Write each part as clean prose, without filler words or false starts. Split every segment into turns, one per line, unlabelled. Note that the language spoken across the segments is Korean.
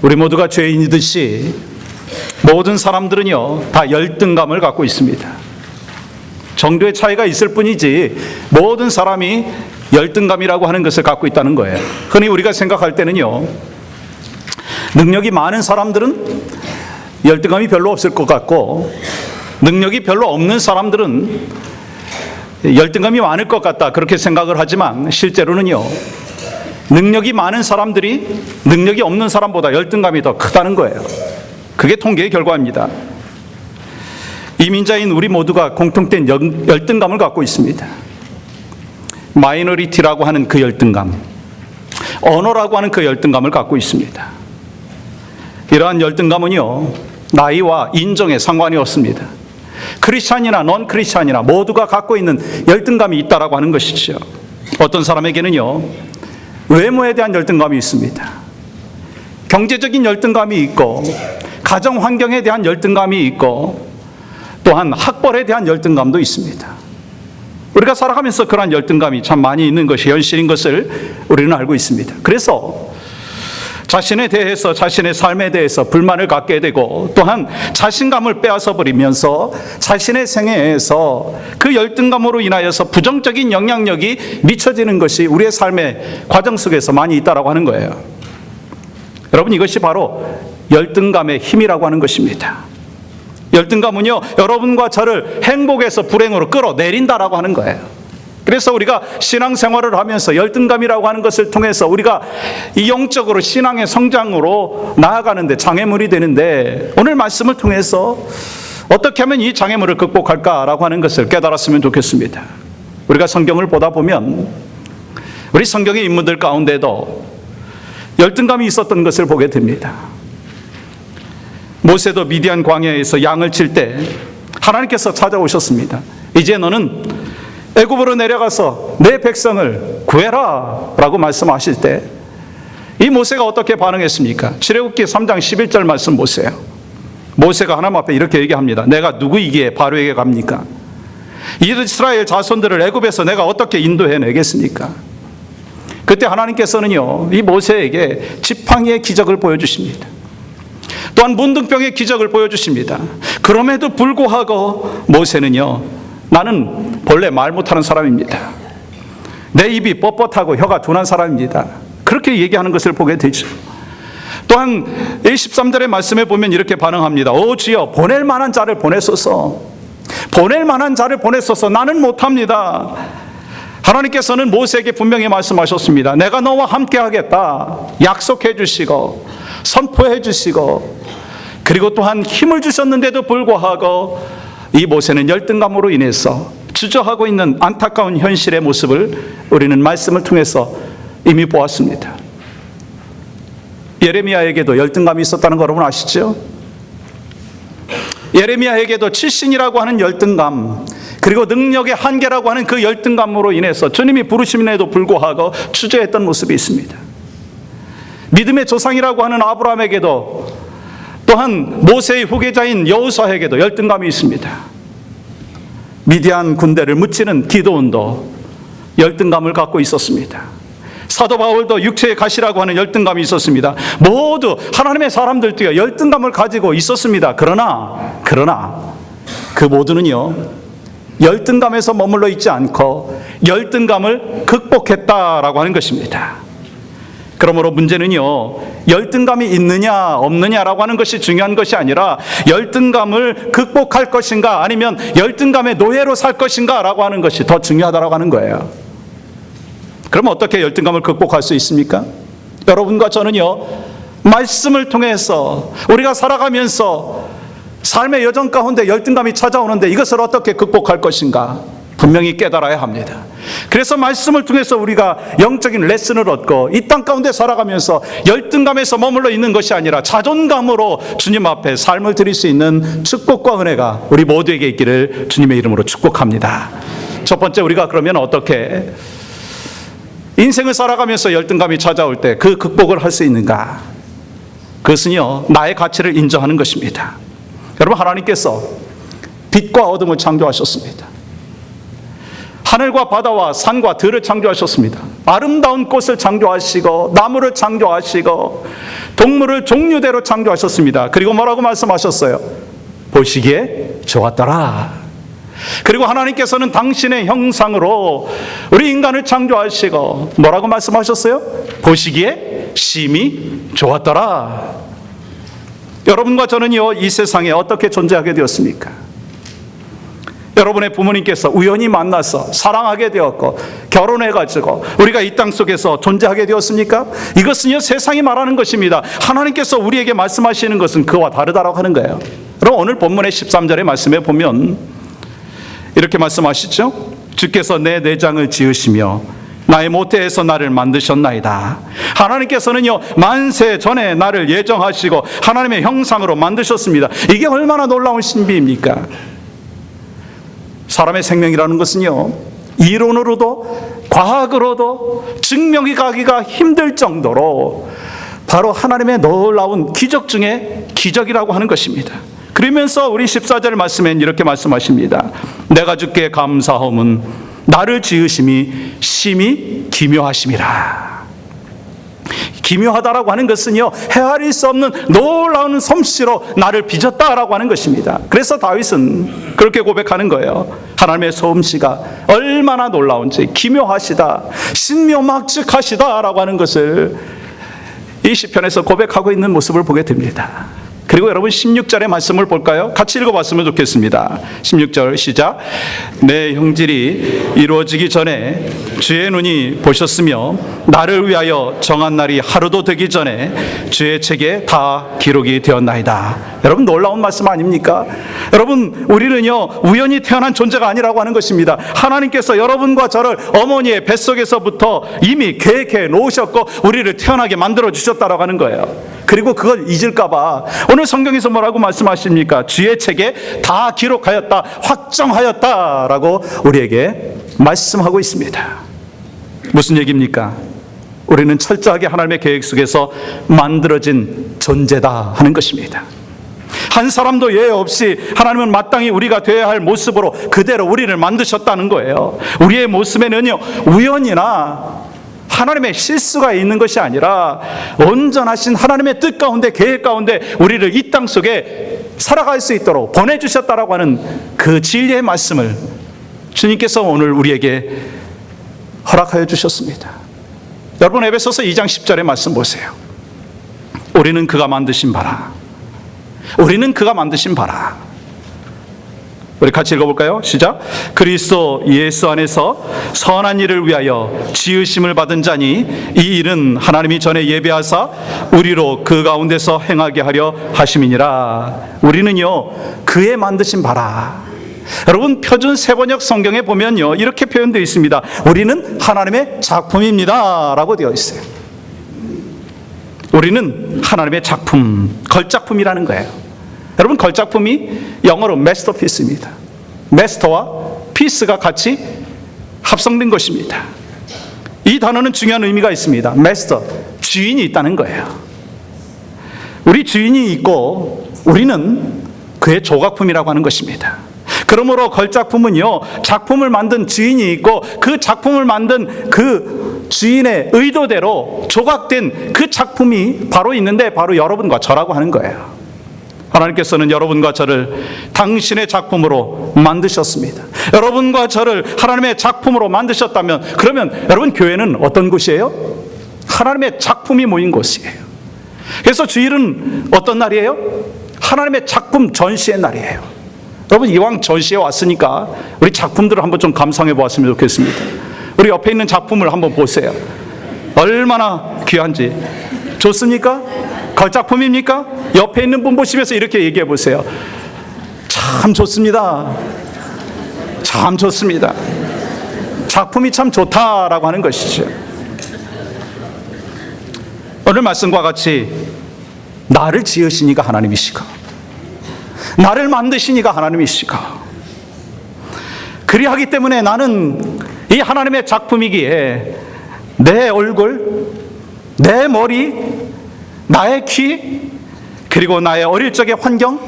우리 모두가 죄인이듯이 모든 사람들은요 다 열등감을 갖고 있습니다. 정도의 차이가 있을 뿐이지 모든 사람이 열등감이라고 하는 것을 갖고 있다는 거예요. 흔히 우리가 생각할 때는요, 능력이 많은 사람들은 열등감이 별로 없을 것 같고, 능력이 별로 없는 사람들은 열등감이 많을 것 같다, 그렇게 생각을 하지만 실제로는요, 능력이 많은 사람들이 능력이 없는 사람보다 열등감이 더 크다는 거예요. 그게 통계의 결과입니다. 이민자인 우리 모두가 공통된 열등감을 갖고 있습니다. 마이너리티라고 하는 그 열등감, 언어라고 하는 그 열등감을 갖고 있습니다. 이러한 열등감은요, 나이와 인종에 상관이 없습니다. 크리스찬이나 넌 크리스찬이나 모두가 갖고 있는 열등감이 있다라고 하는 것이죠. 어떤 사람에게는요, 외모에 대한 열등감이 있습니다. 경제적인 열등감이 있고, 가정 환경에 대한 열등감이 있고, 또한 학벌에 대한 열등감도 있습니다. 우리가 살아가면서 그러한 열등감이 참 많이 있는 것이 현실인 것을 우리는 알고 있습니다. 그래서 자신에 대해서, 자신의 삶에 대해서 불만을 갖게 되고, 또한 자신감을 빼앗아 버리면서 자신의 생애에서 그 열등감으로 인하여서 부정적인 영향력이 미쳐지는 것이 우리의 삶의 과정 속에서 많이 있다라고 하는 거예요. 여러분, 이것이 바로 열등감의 힘이라고 하는 것입니다. 열등감은요, 여러분과 저를 행복에서 불행으로 끌어내린다라고 하는 거예요. 그래서 우리가 신앙생활을 하면서 열등감이라고 하는 것을 통해서 우리가 이 영적으로 신앙의 성장으로 나아가는데 장애물이 되는데, 오늘 말씀을 통해서 어떻게 하면 이 장애물을 극복할까라고 하는 것을 깨달았으면 좋겠습니다. 우리가 성경을 보다 보면 우리 성경의 인물들 가운데도 열등감이 있었던 것을 보게 됩니다. 모세도 미디안 광야에서 양을 칠 때 하나님께서 찾아오셨습니다. 이제 너는 애굽으로 내려가서 내 백성을 구해라 라고 말씀하실 때 이 모세가 어떻게 반응했습니까? 출애굽기 3장 11절 말씀 보세요. 모세가 하나님 앞에 이렇게 얘기합니다. 내가 누구이기에 바로에게 갑니까? 이스라엘 자손들을 애굽에서 내가 어떻게 인도해내겠습니까? 그때 하나님께서는요, 이 모세에게 지팡이의 기적을 보여주십니다. 또한 문둥병의 기적을 보여주십니다. 그럼에도 불구하고 모세는요, 나는 본래 말 못하는 사람입니다. 내 입이 뻣뻣하고 혀가 둔한 사람입니다. 그렇게 얘기하는 것을 보게 되죠. 또한 13절의 말씀에 보면 이렇게 반응합니다. 오 주여, 보낼 만한 자를 보내소서. 보낼 만한 자를 보내소서. 나는 못합니다. 하나님께서는 모세에게 분명히 말씀하셨습니다. 내가 너와 함께 하겠다 약속해 주시고 선포해 주시고, 그리고 또한 힘을 주셨는데도 불구하고 이 모세는 열등감으로 인해서 주저하고 있는 안타까운 현실의 모습을 우리는 말씀을 통해서 이미 보았습니다. 예레미야에게도 열등감이 있었다는 거 여러분 아시죠? 예레미야에게도 출신이라고 하는 열등감, 그리고 능력의 한계라고 하는 그 열등감으로 인해서 주님이 부르심에도 불구하고 주저했던 모습이 있습니다. 믿음의 조상이라고 하는 아브라함에게도, 또한 모세의 후계자인 여호수아에게도 열등감이 있습니다. 미디안 군대를 무찌는 기드온도 열등감을 갖고 있었습니다. 사도 바울도 육체의 가시라고 하는 열등감이 있었습니다. 모두 하나님의 사람들도요, 열등감을 가지고 있었습니다. 그러나 그 모두는요, 열등감에서 머물러 있지 않고 열등감을 극복했다라고 하는 것입니다. 그러므로 문제는요, 열등감이 있느냐 없느냐라고 하는 것이 중요한 것이 아니라 열등감을 극복할 것인가, 아니면 열등감의 노예로 살 것인가 라고 하는 것이 더 중요하다고 하는 거예요. 그럼 어떻게 열등감을 극복할 수 있습니까? 여러분과 저는요, 말씀을 통해서 우리가 살아가면서 삶의 여정 가운데 열등감이 찾아오는데 이것을 어떻게 극복할 것인가 분명히 깨달아야 합니다. 그래서 말씀을 통해서 우리가 영적인 레슨을 얻고 이 땅 가운데 살아가면서 열등감에서 머물러 있는 것이 아니라 자존감으로 주님 앞에 삶을 드릴 수 있는 축복과 은혜가 우리 모두에게 있기를 주님의 이름으로 축복합니다. 첫 번째, 우리가 그러면 어떻게 인생을 살아가면서 열등감이 찾아올 때 그 극복을 할 수 있는가? 그것은요, 나의 가치를 인정하는 것입니다. 여러분, 하나님께서 빛과 어둠을 창조하셨습니다. 하늘과 바다와 산과 들을 창조하셨습니다. 아름다운 꽃을 창조하시고 나무를 창조하시고 동물을 종류대로 창조하셨습니다. 그리고 뭐라고 말씀하셨어요? 보시기에 좋았더라. 그리고 하나님께서는 당신의 형상으로 우리 인간을 창조하시고 뭐라고 말씀하셨어요? 보시기에 심히 좋았더라. 여러분과 저는요, 이 세상에 어떻게 존재하게 되었습니까? 여러분의 부모님께서 우연히 만나서 사랑하게 되었고 결혼해가지고 우리가 이 땅 속에서 존재하게 되었습니까? 이것은요, 세상이 말하는 것입니다. 하나님께서 우리에게 말씀하시는 것은 그와 다르다라고 하는 거예요. 그럼 오늘 본문의 13절의 말씀에 보면 이렇게 말씀하시죠. 주께서 내 내장을 지으시며 나의 모태에서 나를 만드셨나이다. 하나님께서는요, 만세 전에 나를 예정하시고 하나님의 형상으로 만드셨습니다. 이게 얼마나 놀라운 신비입니까? 사람의 생명이라는 것은요, 이론으로도 과학으로도 증명이 가기가 힘들 정도로 바로 하나님의 놀라운 기적 중에 기적이라고 하는 것입니다. 그러면서 우리 14절 말씀엔 이렇게 말씀하십니다. 내가 주께 감사함은 나를 지으심이 심히 기묘하심이라. 기묘하다라고 하는 것은요, 헤아릴 수 없는 놀라운 솜씨로 나를 빚었다라고 하는 것입니다. 그래서 다윗은 그렇게 고백하는 거예요. 하나님의 솜씨가 얼마나 놀라운지, 기묘하시다, 신묘막측하시다라고 하는 것을 이 시편에서 고백하고 있는 모습을 보게 됩니다. 그리고 여러분 16절의 말씀을 볼까요? 같이 읽어봤으면 좋겠습니다. 16절 시작. 내 형질이 이루어지기 전에 주의 눈이 보셨으며 나를 위하여 정한 날이 하루도 되기 전에 주의 책에 다 기록이 되었나이다. 여러분 놀라운 말씀 아닙니까? 여러분 우리는요, 우연히 태어난 존재가 아니라고 하는 것입니다. 하나님께서 여러분과 저를 어머니의 뱃속에서부터 이미 계획해 놓으셨고 우리를 태어나게 만들어 주셨다라고 하는 거예요. 그리고 그걸 잊을까 봐 오늘 성경에서 뭐라고 말씀하십니까? 주의 책에 다 기록하였다, 확정하였다라고 우리에게 말씀하고 있습니다. 무슨 얘기입니까? 우리는 철저하게 하나님의 계획 속에서 만들어진 존재다 하는 것입니다. 한 사람도 예외 없이 하나님은 마땅히 우리가 되어야 할 모습으로 그대로 우리를 만드셨다는 거예요. 우리의 모습에는요, 우연이나 하나님의 실수가 있는 것이 아니라 온전하신 하나님의 뜻 가운데, 계획 가운데 우리를 이 땅 속에 살아갈 수 있도록 보내주셨다라고 하는 그 진리의 말씀을 주님께서 오늘 우리에게 허락하여 주셨습니다. 여러분 에베소서 2장 10절의 말씀 보세요. 우리는 그가 만드신 바라. 우리는 그가 만드신 바라. 우리 같이 읽어볼까요? 시작. 그리스도 예수 안에서 선한 일을 위하여 지으심을 받은 자니 이 일은 하나님이 전에 예비하사 우리로 그 가운데서 행하게 하려 하심이니라. 우리는요, 그의 만드신 바라. 여러분 표준 세번역 성경에 보면요, 이렇게 표현되어 있습니다. 우리는 하나님의 작품입니다 라고 되어 있어요. 우리는 하나님의 작품, 걸작품이라는 거예요. 여러분 걸작품이 영어로 마스터피스입니다. 마스터와 피스가 같이 합성된 것입니다. 이 단어는 중요한 의미가 있습니다. 마스터, 주인이 있다는 거예요. 우리 주인이 있고 우리는 그의 조각품이라고 하는 것입니다. 그러므로 걸작품은요, 작품을 만든 주인이 있고 그 작품을 만든 그 주인의 의도대로 조각된 그 작품이 바로 있는데 바로 여러분과 저라고 하는 거예요. 하나님께서는 여러분과 저를 당신의 작품으로 만드셨습니다. 여러분과 저를 하나님의 작품으로 만드셨다면 그러면 여러분 교회는 어떤 곳이에요? 하나님의 작품이 모인 곳이에요. 그래서 주일은 어떤 날이에요? 하나님의 작품 전시의 날이에요. 여러분 이왕 전시에 왔으니까 우리 작품들을 한번 좀 감상해 보았으면 좋겠습니다. 우리 옆에 있는 작품을 한번 보세요. 얼마나 귀한지. 좋습니까? 걸작품입니까? 옆에 있는 분 보시면서 이렇게 얘기해 보세요. 참 좋습니다. 참 좋습니다. 작품이 참 좋다라고 하는 것이죠. 오늘 말씀과 같이 나를 지으시니가 하나님이시고 나를 만드시니가 하나님이시고 그리하기 때문에 나는 이 하나님의 작품이기에 내 얼굴, 내 머리, 나의 키, 그리고 나의 어릴 적의 환경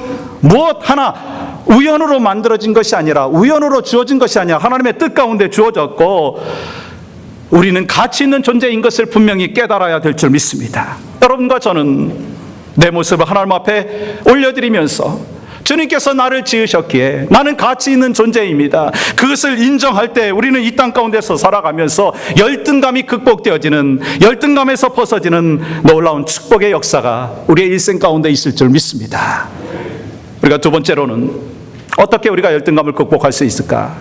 무엇 하나 우연으로 만들어진 것이 아니라 우연으로 주어진 것이 아니라 하나님의 뜻 가운데 주어졌고 우리는 가치 있는 존재인 것을 분명히 깨달아야 될 줄 믿습니다. 여러분과 저는 내 모습을 하나님 앞에 올려드리면서 주님께서 나를 지으셨기에 나는 가치 있는 존재입니다. 그것을 인정할 때 우리는 이 땅 가운데서 살아가면서 열등감이 극복되어지는, 열등감에서 벗어지는 놀라운 축복의 역사가 우리의 일생 가운데 있을 줄 믿습니다. 우리가 두 번째로는 어떻게 우리가 열등감을 극복할 수 있을까?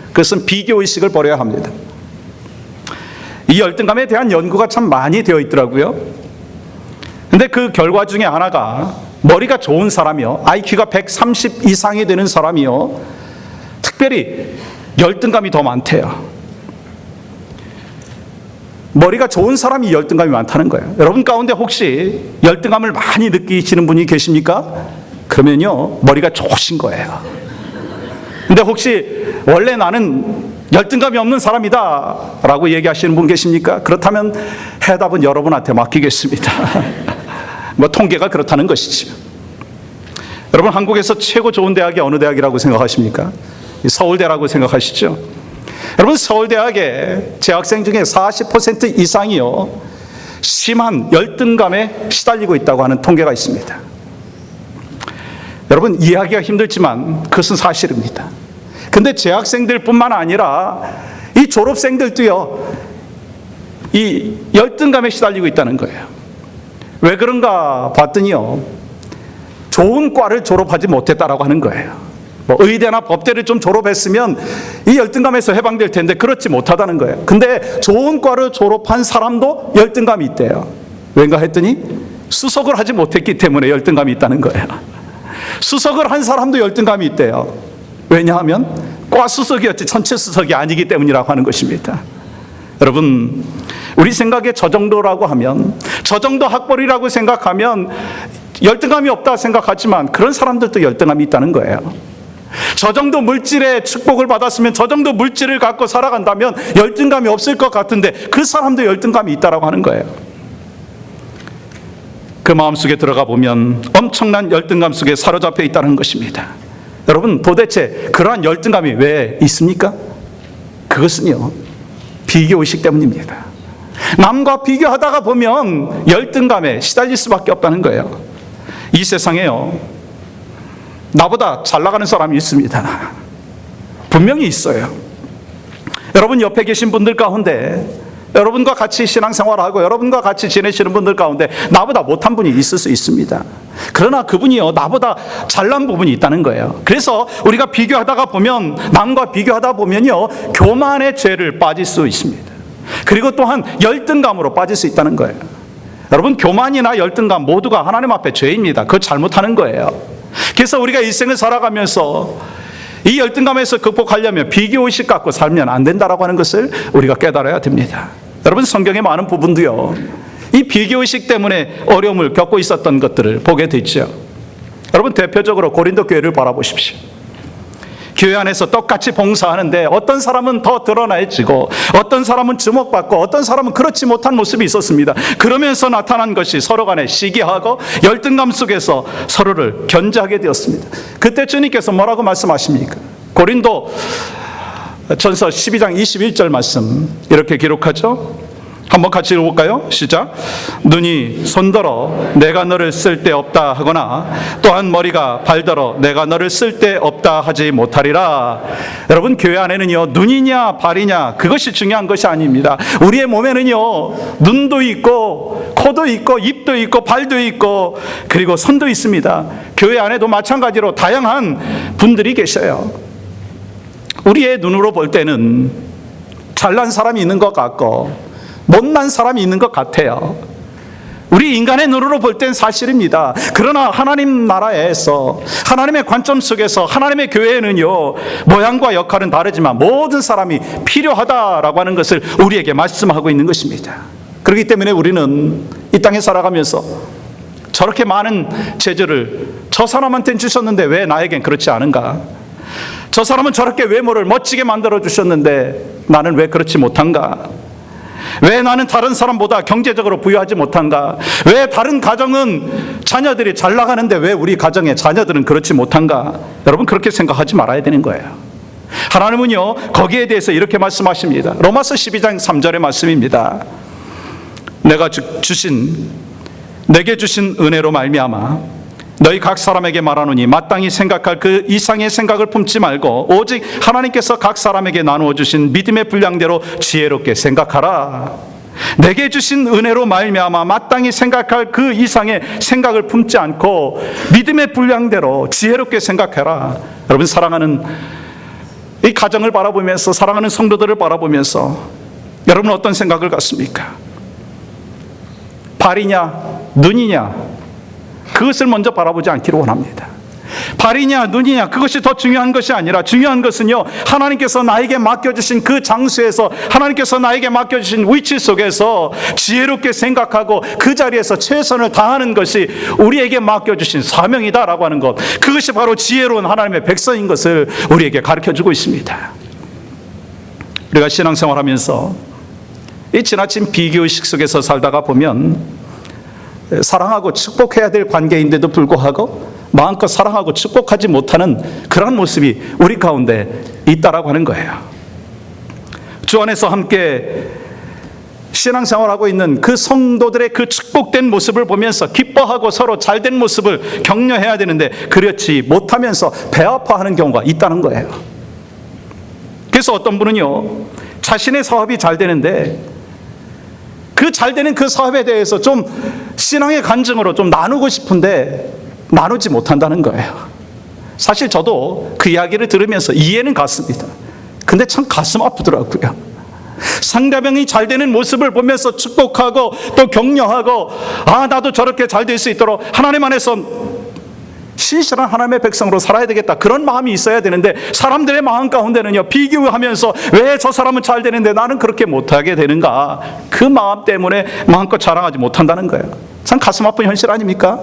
그것은 비교의식을 버려야 합니다. 이 열등감에 대한 연구가 참 많이 되어 있더라고요. 근데 그 결과 중에 하나가 머리가 좋은 사람이요, IQ가 130 이상이 되는 사람이요, 특별히 열등감이 더 많대요. 머리가 좋은 사람이 열등감이 많다는 거예요. 여러분 가운데 혹시 열등감을 많이 느끼시는 분이 계십니까? 그러면요, 머리가 좋으신 거예요. 근데 혹시 원래 나는 열등감이 없는 사람이다 라고 얘기하시는 분 계십니까? 그렇다면 해답은 여러분한테 맡기겠습니다. 뭐 통계가 그렇다는 것이죠. 여러분, 한국에서 최고 좋은 대학이 어느 대학이라고 생각하십니까? 서울대라고 생각하시죠? 여러분, 서울대학의 재학생 중에 40% 이상이요, 심한 열등감에 시달리고 있다고 하는 통계가 있습니다. 여러분, 이해하기가 힘들지만 그것은 사실입니다. 근데 재학생들 뿐만 아니라 이 졸업생들도요, 이 열등감에 시달리고 있다는 거예요. 왜 그런가 봤더니요, 좋은 과를 졸업하지 못했다라고 하는 거예요. 뭐 의대나 법대를 좀 졸업했으면 이 열등감에서 해방될 텐데 그렇지 못하다는 거예요. 근데 좋은 과를 졸업한 사람도 열등감이 있대요. 왠가 했더니 수석을 하지 못했기 때문에 열등감이 있다는 거예요. 수석을 한 사람도 열등감이 있대요. 왜냐하면 과 수석이었지 전체 수석이 아니기 때문이라고 하는 것입니다. 여러분, 우리 생각에 저 정도라고 하면, 저 정도 학벌이라고 생각하면 열등감이 없다 생각하지만 그런 사람들도 열등감이 있다는 거예요. 저 정도 물질의 축복을 받았으면, 저 정도 물질을 갖고 살아간다면 열등감이 없을 것 같은데 그 사람도 열등감이 있다라고 하는 거예요. 그 마음속에 들어가 보면 엄청난 열등감 속에 사로잡혀 있다는 것입니다. 여러분, 도대체 그러한 열등감이 왜 있습니까? 그것은요, 비교의식 때문입니다. 남과 비교하다가 보면 열등감에 시달릴 수밖에 없다는 거예요. 이 세상에요, 나보다 잘 나가는 사람이 있습니다. 분명히 있어요. 여러분 옆에 계신 분들 가운데, 여러분과 같이 신앙생활하고 여러분과 같이 지내시는 분들 가운데 나보다 못한 분이 있을 수 있습니다. 그러나 그분이요, 나보다 잘난 부분이 있다는 거예요. 그래서 우리가 비교하다가 보면, 남과 비교하다 보면요, 교만의 죄를 빠질 수 있습니다. 그리고 또한 열등감으로 빠질 수 있다는 거예요. 여러분, 교만이나 열등감 모두가 하나님 앞에 죄입니다. 그거 잘못하는 거예요. 그래서 우리가 일생을 살아가면서 이 열등감에서 극복하려면 비교의식 갖고 살면 안 된다라고 하는 것을 우리가 깨달아야 됩니다. 여러분, 성경의 많은 부분도요, 이 비교의식 때문에 어려움을 겪고 있었던 것들을 보게 되죠. 여러분, 대표적으로 고린도 교회를 바라보십시오. 교회 안에서 똑같이 봉사하는데 어떤 사람은 더 드러나지고 어떤 사람은 주목받고 어떤 사람은 그렇지 못한 모습이 있었습니다. 그러면서 나타난 것이 서로 간에 시기하고 열등감 속에서 서로를 견제하게 되었습니다. 그때 주님께서 뭐라고 말씀하십니까? 고린도 전서 12장 21절 말씀 이렇게 기록하죠. 한번 같이 읽어볼까요? 시작. 눈이 손더러 내가 너를 쓸데없다 하거나 또한 머리가 발더러 내가 너를 쓸데없다 하지 못하리라. 여러분, 교회 안에는요, 눈이냐 발이냐 그것이 중요한 것이 아닙니다. 우리의 몸에는요, 눈도 있고 코도 있고 입도 있고 발도 있고 그리고 손도 있습니다. 교회 안에도 마찬가지로 다양한 분들이 계셔요. 우리의 눈으로 볼 때는 잘난 사람이 있는 것 같고 못난 사람이 있는 것 같아요. 우리 인간의 눈으로 볼 땐 사실입니다. 그러나 하나님 나라에서, 하나님의 관점 속에서 하나님의 교회에는요, 모양과 역할은 다르지만 모든 사람이 필요하다라고 하는 것을 우리에게 말씀하고 있는 것입니다. 그렇기 때문에 우리는 이 땅에 살아가면서 저렇게 많은 재주를 저 사람한테는 주셨는데 왜 나에겐 그렇지 않은가? 저 사람은 저렇게 외모를 멋지게 만들어 주셨는데 나는 왜 그렇지 못한가? 왜 나는 다른 사람보다 경제적으로 부유하지 못한가? 왜 다른 가정은 자녀들이 잘 나가는데 왜 우리 가정의 자녀들은 그렇지 못한가? 여러분, 그렇게 생각하지 말아야 되는 거예요. 하나님은요, 거기에 대해서 이렇게 말씀하십니다. 로마서 12장 3절의 말씀입니다. 내게 주신 은혜로 말미암아 너희 각 사람에게 말하노니 마땅히 생각할 그 이상의 생각을 품지 말고 오직 하나님께서 각 사람에게 나누어 주신 믿음의 분량대로 지혜롭게 생각하라. 내게 주신 은혜로 말미암아 마땅히 생각할 그 이상의 생각을 품지 않고 믿음의 분량대로 지혜롭게 생각해라. 여러분, 사랑하는 이 가정을 바라보면서, 사랑하는 성도들을 바라보면서 여러분은 어떤 생각을 갖습니까? 발이냐 눈이냐, 그것을 먼저 바라보지 않기를 원합니다. 발이냐 눈이냐, 그것이 더 중요한 것이 아니라 중요한 것은요, 하나님께서 나에게 맡겨주신 그 장소에서, 하나님께서 나에게 맡겨주신 위치 속에서 지혜롭게 생각하고 그 자리에서 최선을 다하는 것이 우리에게 맡겨주신 사명이다라고 하는 것, 그것이 바로 지혜로운 하나님의 백성인 것을 우리에게 가르쳐주고 있습니다. 우리가 신앙생활하면서 이 지나친 비교의식 속에서 살다가 보면 사랑하고 축복해야 될 관계인데도 불구하고 마음껏 사랑하고 축복하지 못하는 그런 모습이 우리 가운데 있다라고 하는 거예요. 주 안에서 함께 신앙생활하고 있는 그 성도들의 그 축복된 모습을 보면서 기뻐하고 서로 잘된 모습을 격려해야 되는데 그렇지 못하면서 배 아파하는 경우가 있다는 거예요. 그래서 어떤 분은요, 자신의 사업이 잘 되는데 그 잘 되는 그 사업에 대해서 좀 신앙의 간증으로 좀 나누고 싶은데 나누지 못한다는 거예요. 사실 저도 그 이야기를 들으면서 이해는 갔습니다. 근데 참 가슴 아프더라고요. 상대방이 잘 되는 모습을 보면서 축복하고 또 격려하고, 아, 나도 저렇게 잘 될 수 있도록 하나님 안에서 신실한 하나님의 백성으로 살아야 되겠다, 그런 마음이 있어야 되는데 사람들의 마음 가운데는요, 비교하면서 왜 저 사람은 잘 되는데 나는 그렇게 못하게 되는가, 그 마음 때문에 마음껏 자랑하지 못한다는 거예요. 참 가슴 아픈 현실 아닙니까?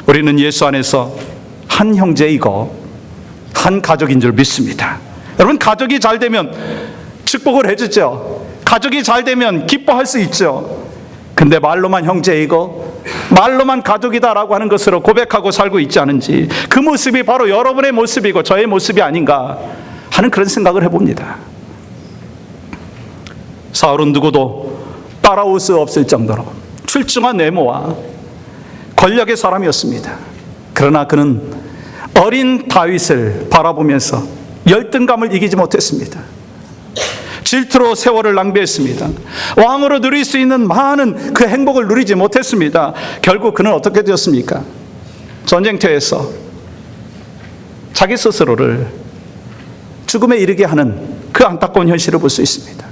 우리는 예수 안에서 한 형제이고 한 가족인 줄 믿습니다. 여러분, 가족이 잘 되면 축복을 해주죠. 가족이 잘 되면 기뻐할 수 있죠. 근데 말로만 형제이고 말로만 가족이다라고 하는 것으로 고백하고 살고 있지 않은지, 그 모습이 바로 여러분의 모습이고 저의 모습이 아닌가 하는 그런 생각을 해봅니다. 사울은 누구도 따라올 수 없을 정도로 출중한 외모와 권력의 사람이었습니다. 그러나 그는 어린 다윗을 바라보면서 열등감을 이기지 못했습니다. 질투로 세월을 낭비했습니다. 왕으로 누릴 수 있는 많은 그 행복을 누리지 못했습니다. 결국 그는 어떻게 되었습니까? 전쟁터에서 자기 스스로를 죽음에 이르게 하는 그 안타까운 현실을 볼 수 있습니다.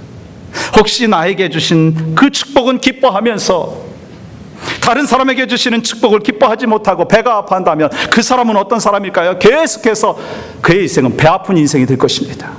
혹시 나에게 주신 그 축복은 기뻐하면서 다른 사람에게 주시는 축복을 기뻐하지 못하고 배가 아파한다면 그 사람은 어떤 사람일까요? 계속해서 그의 인생은 배 아픈 인생이 될 것입니다.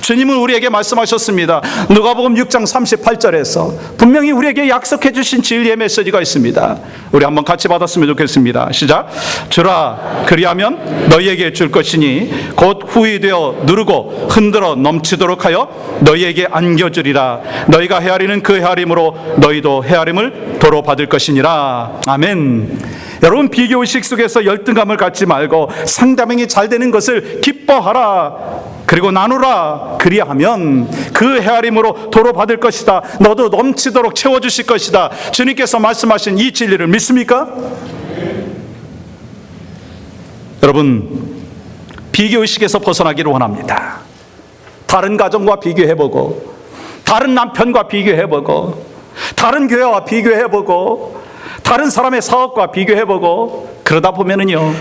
주님은 우리에게 말씀하셨습니다. 누가복음 6장 38절에서 분명히 우리에게 약속해 주신 진리의 메시지가 있습니다. 우리 한번 같이 받았으면 좋겠습니다. 시작. 주라, 그리하면 너희에게 줄 것이니 곧 후이 되어 누르고 흔들어 넘치도록 하여 너희에게 안겨주리라. 너희가 헤아리는 그 헤아림으로 너희도 헤아림을 도로 받을 것이니라. 아멘. 여러분, 비교의식 속에서 열등감을 갖지 말고 상대방이 잘 되는 것을 기뻐하라, 그리고 나누라. 그리하면 그 헤아림으로 도로 받을 것이다. 너도 넘치도록 채워주실 것이다. 주님께서 말씀하신 이 진리를 믿습니까? 여러분, 비교의식에서 벗어나기를 원합니다. 다른 가정과 비교해보고, 다른 남편과 비교해보고, 다른 교회와 비교해보고, 다른 사람의 사업과 비교해보고, 그러다 보면은요,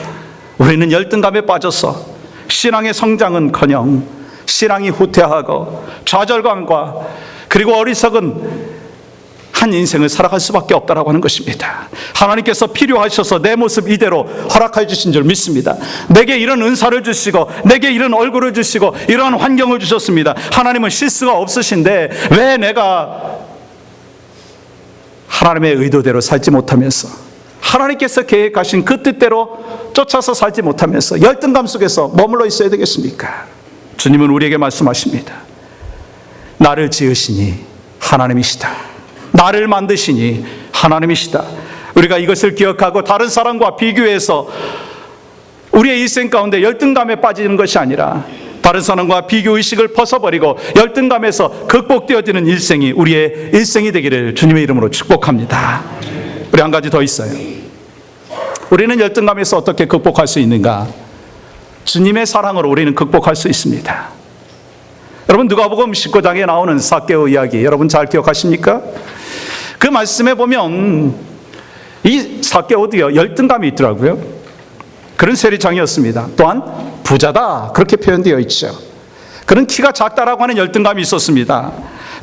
우리는 열등감에 빠져서 신앙의 성장은커녕 신앙이 후퇴하고 좌절감과 그리고 어리석은 한 인생을 살아갈 수밖에 없다라고 하는 것입니다. 하나님께서 필요하셔서 내 모습 이대로 허락해 주신 줄 믿습니다. 내게 이런 은사를 주시고 내게 이런 얼굴을 주시고 이러한 환경을 주셨습니다. 하나님은 실수가 없으신데 왜 내가 하나님의 의도대로 살지 못하면서, 하나님께서 계획하신 그 뜻대로 쫓아서 살지 못하면서 열등감 속에서 머물러 있어야 되겠습니까? 주님은 우리에게 말씀하십니다. 나를 지으시니 하나님이시다. 나를 만드시니 하나님이시다. 우리가 이것을 기억하고 다른 사람과 비교해서 우리의 일생 가운데 열등감에 빠지는 것이 아니라 다른 사람과 비교의식을 벗어버리고 열등감에서 극복되어지는 일생이 우리의 일생이 되기를 주님의 이름으로 축복합니다. 우리 한 가지 더 있어요. 우리는 열등감에서 어떻게 극복할 수 있는가? 주님의 사랑으로 우리는 극복할 수 있습니다. 여러분, 누가복음 19장에 나오는 삭개오 이야기 여러분 잘 기억하십니까? 그 말씀에 보면 이 삭개오도요 열등감이 있더라고요. 그런 세리장이었습니다. 또한 부자다 그렇게 표현되어 있죠. 그런 키가 작다라고 하는 열등감이 있었습니다.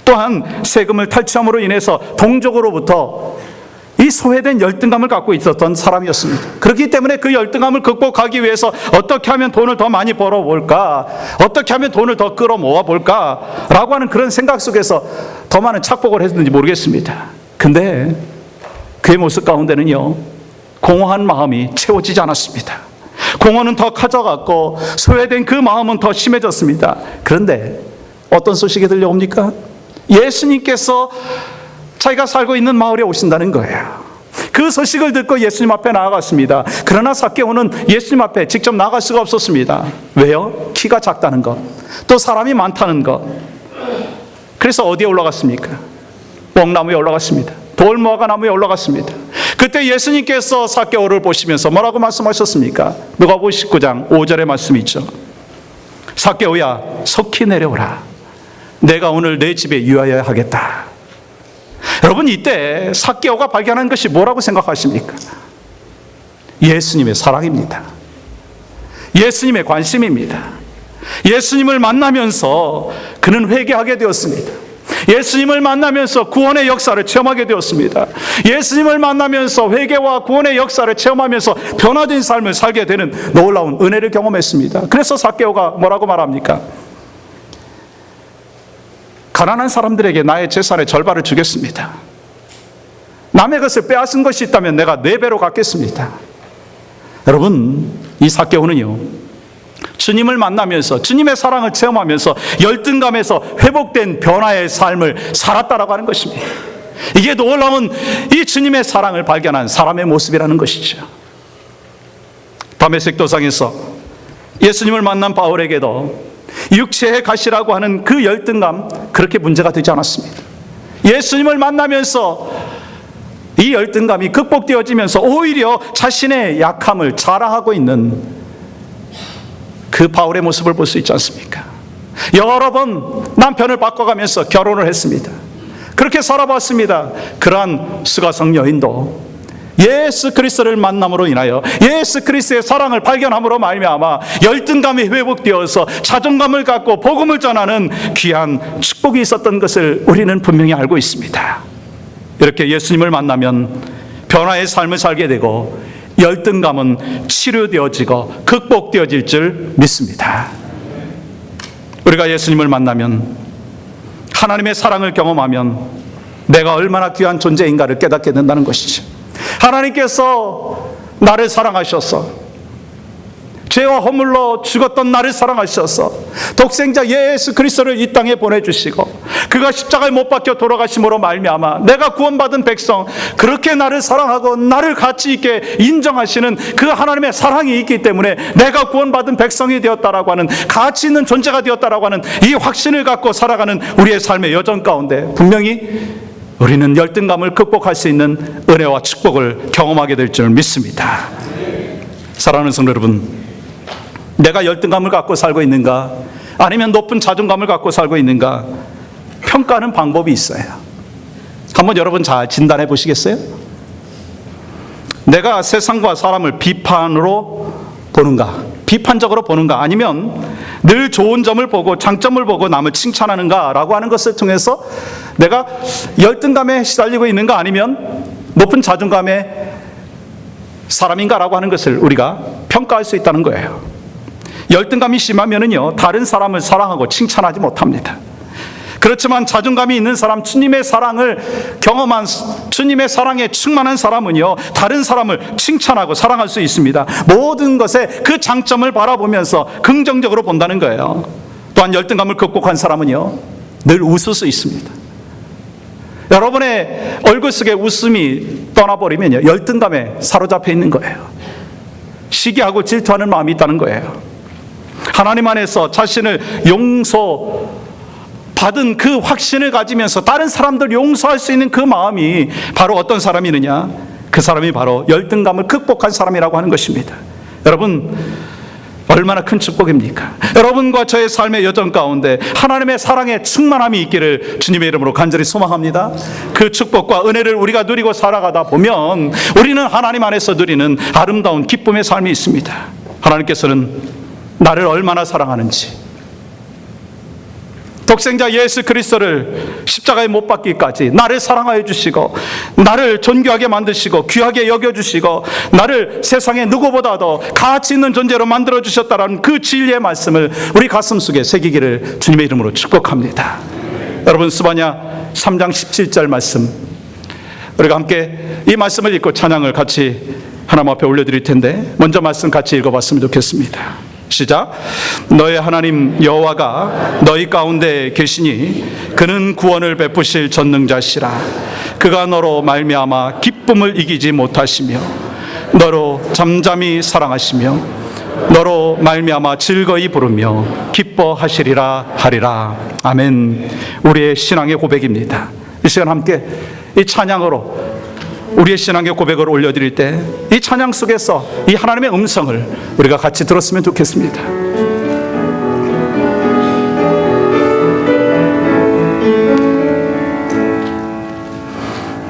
또한 세금을 탈취함으로 인해서 동족으로부터 이 소외된 열등감을 갖고 있었던 사람이었습니다. 그렇기 때문에 그 열등감을 극복하기 위해서 어떻게 하면 돈을 더 많이 벌어볼까, 어떻게 하면 돈을 더 끌어모아볼까 라고 하는 그런 생각 속에서 더 많은 착복을 했는지 모르겠습니다. 근데 그의 모습 가운데는요 공허한 마음이 채워지지 않았습니다. 공허는 더 커져갔고 소외된 그 마음은 더 심해졌습니다. 그런데 어떤 소식이 들려옵니까? 예수님께서 자기가 살고 있는 마을에 오신다는 거예요. 그 소식을 듣고 예수님 앞에 나아갔습니다. 그러나 삭개오는 예수님 앞에 직접 나갈 수가 없었습니다. 왜요? 키가 작다는 것, 또 사람이 많다는 것. 그래서 어디에 올라갔습니까? 뽕나무에 올라갔습니다. 돌무화과 나무에 올라갔습니다. 그때 예수님께서 삭개오를 보시면서 뭐라고 말씀하셨습니까? 누가복음 19장 5절의 말씀이 있죠. 삭개오야, 속히 내려오라. 내가 오늘 내 집에 유하여야 하겠다. 여러분, 이때 삭개오가 발견한 것이 뭐라고 생각하십니까? 예수님의 사랑입니다. 예수님의 관심입니다. 예수님을 만나면서 그는 회개하게 되었습니다. 예수님을 만나면서 구원의 역사를 체험하게 되었습니다. 예수님을 만나면서 회개와 구원의 역사를 체험하면서 변화된 삶을 살게 되는 놀라운 은혜를 경험했습니다. 그래서 삭개오가 뭐라고 말합니까? 가난한 사람들에게 나의 재산의 절반을 주겠습니다. 남의 것을 빼앗은 것이 있다면 내가 4배로 갚겠습니다. 여러분, 이 삭개오는요 주님을 만나면서 주님의 사랑을 체험하면서 열등감에서 회복된 변화의 삶을 살았다라고 하는 것입니다. 이게 놀라운 이 주님의 사랑을 발견한 사람의 모습이라는 것이죠. 다메섹 도상에서 예수님을 만난 바울에게도 육체의 가시라고 하는 그 열등감 그렇게 문제가 되지 않았습니다. 예수님을 만나면서 이 열등감이 극복되어지면서 오히려 자신의 약함을 자랑하고 있는 그 바울의 모습을 볼 수 있지 않습니까? 여러 번 남편을 바꿔가면서 결혼을 했습니다. 그렇게 살아봤습니다. 그러한 수가성 여인도 예수 그리스도를 만남으로 인하여 예수 그리스도의 사랑을 발견함으로 말미암아 열등감이 회복되어서 자존감을 갖고 복음을 전하는 귀한 축복이 있었던 것을 우리는 분명히 알고 있습니다. 이렇게 예수님을 만나면 변화의 삶을 살게 되고 열등감은 치료되어지고 극복되어질 줄 믿습니다. 우리가 예수님을 만나면 하나님의 사랑을 경험하면 내가 얼마나 귀한 존재인가를 깨닫게 된다는 것이죠. 하나님께서 나를 사랑하셔서 죄와 허물로 죽었던 나를 사랑하셔서 독생자 예수 그리스도를 이 땅에 보내주시고 그가 십자가에 못 박혀 돌아가심으로 말미암아 내가 구원받은 백성, 그렇게 나를 사랑하고 나를 가치 있게 인정하시는 그 하나님의 사랑이 있기 때문에 내가 구원받은 백성이 되었다라고 하는, 가치 있는 존재가 되었다라고 하는 이 확신을 갖고 살아가는 우리의 삶의 여정 가운데 분명히 우리는 열등감을 극복할 수 있는 은혜와 축복을 경험하게 될 줄 믿습니다. 사랑하는 성도 여러분, 내가 열등감을 갖고 살고 있는가, 아니면 높은 자존감을 갖고 살고 있는가, 평가하는 방법이 있어요. 한번 여러분 잘 진단해 보시겠어요? 내가 세상과 사람을 비판으로 보는가, 비판적으로 보는가, 아니면 늘 좋은 점을 보고 장점을 보고 남을 칭찬하는가라고 하는 것을 통해서 내가 열등감에 시달리고 있는가, 아니면 높은 자존감의 사람인가라고 하는 것을 우리가 평가할 수 있다는 거예요. 열등감이 심하면은요, 다른 사람을 사랑하고 칭찬하지 못합니다. 그렇지만 자존감이 있는 사람, 주님의 사랑을 경험한, 주님의 사랑에 충만한 사람은요, 다른 사람을 칭찬하고 사랑할 수 있습니다. 모든 것에 그 장점을 바라보면서 긍정적으로 본다는 거예요. 또한 열등감을 극복한 사람은요, 늘 웃을 수 있습니다. 여러분의 얼굴 속에 웃음이 떠나버리면요, 열등감에 사로잡혀 있는 거예요. 시기하고 질투하는 마음이 있다는 거예요. 하나님 안에서 자신을 용서받은 그 확신을 가지면서 다른 사람들 용서할 수 있는 그 마음이 바로 어떤 사람이느냐? 그 사람이 바로 열등감을 극복한 사람이라고 하는 것입니다. 여러분, 얼마나 큰 축복입니까? 여러분과 저의 삶의 여정 가운데 하나님의 사랑의 충만함이 있기를 주님의 이름으로 간절히 소망합니다. 그 축복과 은혜를 우리가 누리고 살아가다 보면 우리는 하나님 안에서 누리는 아름다운 기쁨의 삶이 있습니다. 하나님께서는 나를 얼마나 사랑하는지, 독생자 예수 그리스도를 십자가에 못 박기까지 나를 사랑하여 주시고, 나를 존귀하게 만드시고 귀하게 여겨주시고, 나를 세상에 누구보다도 가치 있는 존재로 만들어 주셨다라는 그 진리의 말씀을 우리 가슴 속에 새기기를 주님의 이름으로 축복합니다. 여러분, 스바냐 3장 17절 말씀, 우리가 함께 이 말씀을 읽고 찬양을 같이 하나님 앞에 올려드릴 텐데, 먼저 말씀 같이 읽어봤으면 좋겠습니다. 시작. 너의 하나님 여호와가 너희 가운데 계시니 그는 구원을 베푸실 전능자시라. 그가 너로 말미암아 기쁨을 이기지 못하시며 너로 잠잠히 사랑하시며 너로 말미암아 즐거이 부르며 기뻐하시리라 하리라. 아멘. 우리의 신앙의 고백입니다. 이 시간 함께 이 찬양으로 우리의 신앙의 고백을 올려드릴 때 이 찬양 속에서 이 하나님의 음성을 우리가 같이 들었으면 좋겠습니다.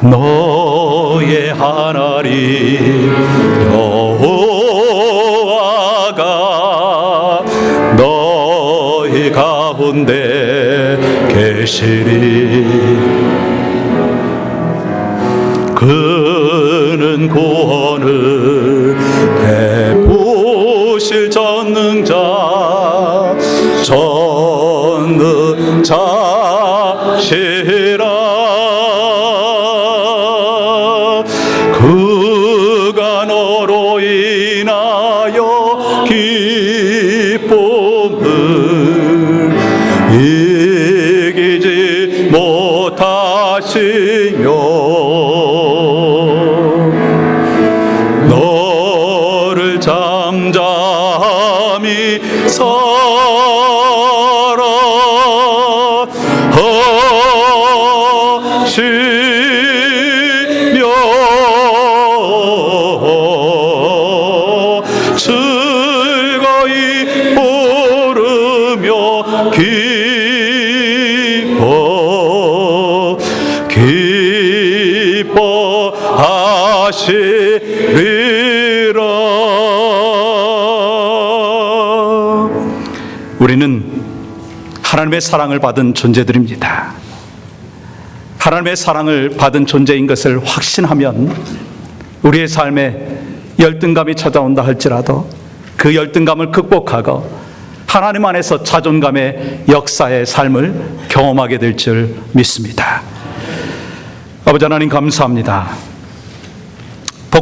너의 하나님 여호와가 너희 가운데 계시리. 그는 구원을 베푸실 전능자시라. 그가 너로 인하여 기쁨을 이기지 못하시며 잠잠히 사랑하시며 즐거이 부르며 기뻐하시리라. 우리는 하나님의 사랑을 받은 존재들입니다. 하나님의 사랑을 받은 존재인 것을 확신하면 우리의 삶에 열등감이 찾아온다 할지라도 그 열등감을 극복하고 하나님 안에서 자존감의 역사의 삶을 경험하게 될 줄 믿습니다. 아버지 하나님, 감사합니다.